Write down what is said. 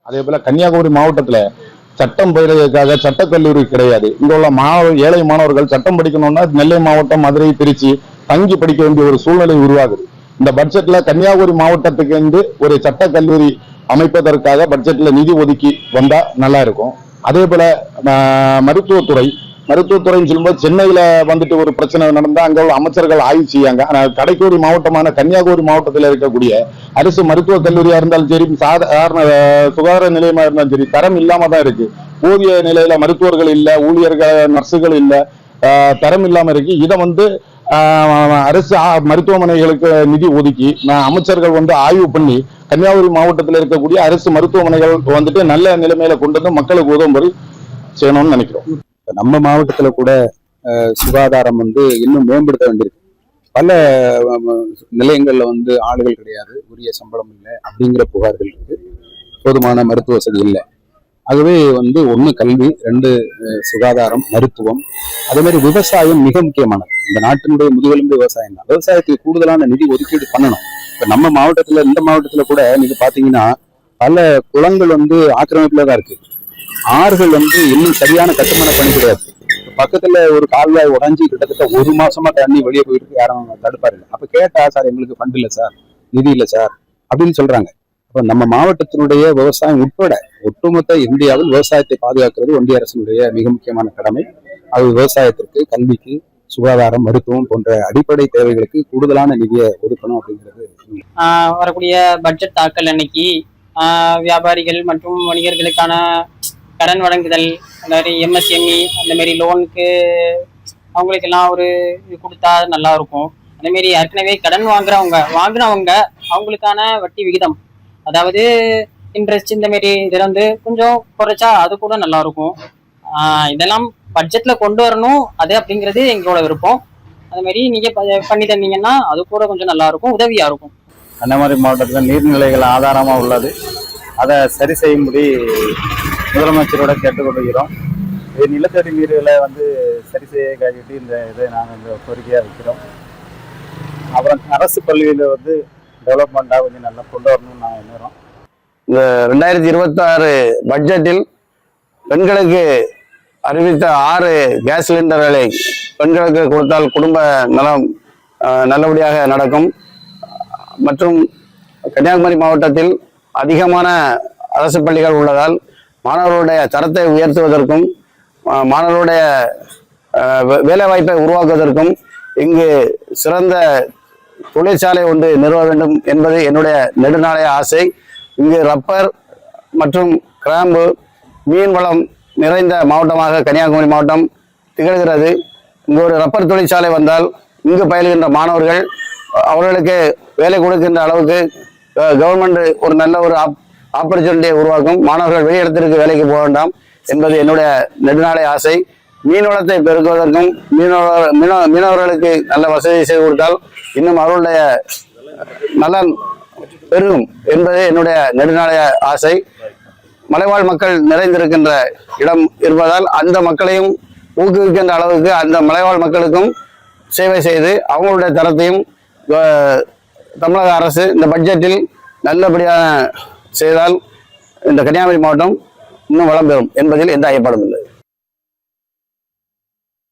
அதே போல கன்னியாகுமரி மாவட்டத்துல சட்டம் பயிலுவதற்காக சட்டக்கல்லூரி கிடையாது. இங்க உள்ள ஏழை மாணவர்கள் சட்டம் படிக்கணும்னா நெல்லை மாவட்டம், மதுரை, திருச்சி தங்கி படிக்க வேண்டிய ஒரு சூழ்நிலை உருவாகுது. இந்த பட்ஜெட்ல கன்னியாகுமரி மாவட்டத்துக்கு வந்து ஒரு சட்டக்கல்லூரி அமைப்பதற்காக பட்ஜெட்ல நிதி ஒதுக்கி வந்தா நல்லா இருக்கும். அதே போல மருத்துவத்துறைன்னு சொல்லும்போது சென்னையில வந்துட்டு ஒரு பிரச்சனை நடந்தா அங்க உள்ள அமைச்சர்கள் ஆய்வு செய்யாங்க. ஆனால் கடைக்கோடி மாவட்டமான கன்னியாகுமரி மாவட்டத்தில் இருக்கக்கூடிய அரசு மருத்துவக் கல்லூரியா இருந்தாலும் சரி, சாதாரண சுகாதார நிலையமா இருந்தாலும் சரி, தரம் இல்லாம தான் இருக்கு. போதிய நிலையில மருத்துவர்கள் இல்ல, ஊழியர்கள், நர்சுகள் இல்ல, தரம் இல்லாம இருக்கு. இதை வந்து அரசு மருத்துவமனைகளுக்கு நிதி ஒதுக்கி அமைச்சர்கள் வந்து ஆய்வு பண்ணி கன்னியாகுமரி மாவட்டத்தில் இருக்கக்கூடிய அரசு மருத்துவமனைகள் வந்துட்டு நல்ல நிலைமையில கொண்டு வந்து மக்களுக்கு உதவும்படி செய்யணும்னு நினைக்கிறோம். நம்ம மாவட்டத்துல கூட சுகாதாரம் வந்து இன்னும் மேம்படுத்த வேண்டியிருக்கு. பல நிலையங்கள்ல வந்து ஆளுகள் கிடையாது, உரிய சம்பளம் இல்லை அப்படிங்கிற புகார்கள் இருக்கு. போதுமான மருத்துவ வசதி இல்லை. ஆகவே வந்து ஒண்ணு கல்வி, ரெண்டு சுகாதாரம், மருத்துவம், அதே மாதிரி விவசாயம் மிக முக்கியமானது. இந்த நாட்டினுடைய முதுகெலும்பு விவசாயம் தான். விவசாயத்துக்கு கூடுதலான நிதி ஒதுக்கீடு பண்ணணும். இப்ப நம்ம மாவட்டத்துல, இந்த மாவட்டத்துல கூட நீங்க பாத்தீங்கன்னா பல குளங்கள் வந்து ஆக்கிரமிப்புல தான் இருக்கு. ஆறுகள் வந்து இன்னும் சரியான கட்டுமான பணி கிடையாது. பக்கத்துல ஒரு கால்வாய் உடஞ்சி கிட்டத்தட்ட 1 மாசமா தண்ணி வெளியே போயிட்டு யாரும் தடுப்பாரு இல்லை. அப்ப கேட்டா, சார் எங்களுக்கு ஃபண்ட் இல்லை சார், நிதி இல்லை சார் அப்படின்னு சொல்றாங்க. அப்ப நம்ம மாவட்டத்தினுடைய விவசாயம் உட்பட ஒட்டுமொத்த இந்தியாவில் விவசாயத்தை பாதுகாக்கிறது ஒன்றிய அரசினுடைய மிக முக்கியமான கடமை. அது விவசாயத்திற்கு, கல்விக்கு, சுகாதாரம், மருத்துவம் போன்ற அடிப்படை தேவைகளுக்கு கூடுதலான நிதியை ஒதுக்கணும் அப்படிங்கிறது. வரக்கூடிய பட்ஜெட் தாக்கல் அன்னைக்கு வியாபாரிகள் மற்றும் வணிகர்களுக்கான கடன் வழங்குதல், அதாவது எம்எஸ்எம்இ அந்த மாதிரி லோனுக்கு அவங்களுக்கெல்லாம் ஒரு இது கொடுத்தா நல்லா இருக்கும். அதே மாதிரி ஏற்கனவே கடன் வாங்கினவங்க அவங்களுக்கான வட்டி விகிதம், அதாவது இன்ட்ரெஸ்ட், இந்த மாதிரி இதில் வந்து கொஞ்சம் குறைச்சா அது கூட நல்லா இருக்கும். இதெல்லாம் பட்ஜெட்ல கொண்டு வரணும் அது அப்படிங்கிறது எங்களோட விருப்பம். அது மாதிரி நீங்க பண்ணி தந்தீங்கன்னா அது கூட கொஞ்சம் நல்லா இருக்கும், உதவியா இருக்கும். கன்னியாகுமரி மாவட்டத்தில் நீர்நிலைகள் ஆதாரமாக உள்ளது. அதை சரி செய்யும்படி முதலமைச்சரோட கேட்டுக்கொள்கிறோம். இது நிலத்தடி நீர்களை வந்து சரி செய்ய காட்டிட்டு இந்த இதை நாங்கள் இந்த கோரிக்கையாக வைக்கிறோம். அப்புறம் அரசு பள்ளியில் வந்து டெவலப்மெண்ட்டாக கொஞ்சம் நல்லா கொண்டு வரணும்னு நாங்கள் எண்ணுறோம். இந்த 2026 பட்ஜெட்டில் பெண்களுக்கு அறிவித்த 6 கேஸ் சிலிண்டர்களை பெண்களுக்கு கொடுத்தால் குடும்ப நலம் நல்லபடியாக நடக்கும். மற்றும் கன்னியாகுமரி மாவட்டத்தில் அதிகமான அரசு பள்ளிகள் உள்ளதால் மாணவர்களுடைய தரத்தை உயர்த்துவதற்கும் மாணவர்களுடைய வேலைவாய்ப்பை உருவாக்குவதற்கும் இங்கு சிறந்த தொழிற்சாலை ஒன்று நிறுவ வேண்டும் என்பது என்னுடைய நெடுநாளைய ஆசை. இங்கு ரப்பர் மற்றும் கிராம்பு, மீன் வளம் நிறைந்த மாவட்டமாக கன்னியாகுமரி மாவட்டம் திகழ்கிறது. இங்கு ஒரு ரப்பர் தொழிற்சாலை வந்தால் இங்கு பயில்கின்ற மாணவர்கள் அவர்களுக்கு வேலை கொடுக்கின்ற அளவுக்கு கவர்மெண்ட் ஒரு நல்ல ஒரு ஆப்பர்ச்சுனிட்டியை உருவாக்கும். மாணவர்கள் வெளியிடத்திற்கு வேலைக்கு போக வேண்டாம் என்பது என்னுடைய நெடுநாளை ஆசை. மீன்வளத்தை பெருக்குவதற்கும் மீனவர்களுக்கு நல்ல வசதி செய்து கொடுத்தால் இன்னும் அவர்களுடைய நலன் பெருகும் என்பது என்னுடைய நெடுநாளைய ஆசை. மலைவாழ் மக்கள் நிறைந்திருக்கின்ற இடம் இருப்பதால் அந்த மக்களையும் ஊக்குவிக்கின்ற அளவுக்கு அந்த மலைவாழ் மக்களுக்கும் சேவை செய்து அவங்களுடைய தரத்தையும் தமிழக அரசு இந்த பட்ஜெட்டில் நல்லபடியாக செய்தால் இந்த கன்னியாகுமரி மாவட்டம் இன்னும் வளம் பெறும் என்பதில் எந்த ஐயப்பாடும் இல்லை.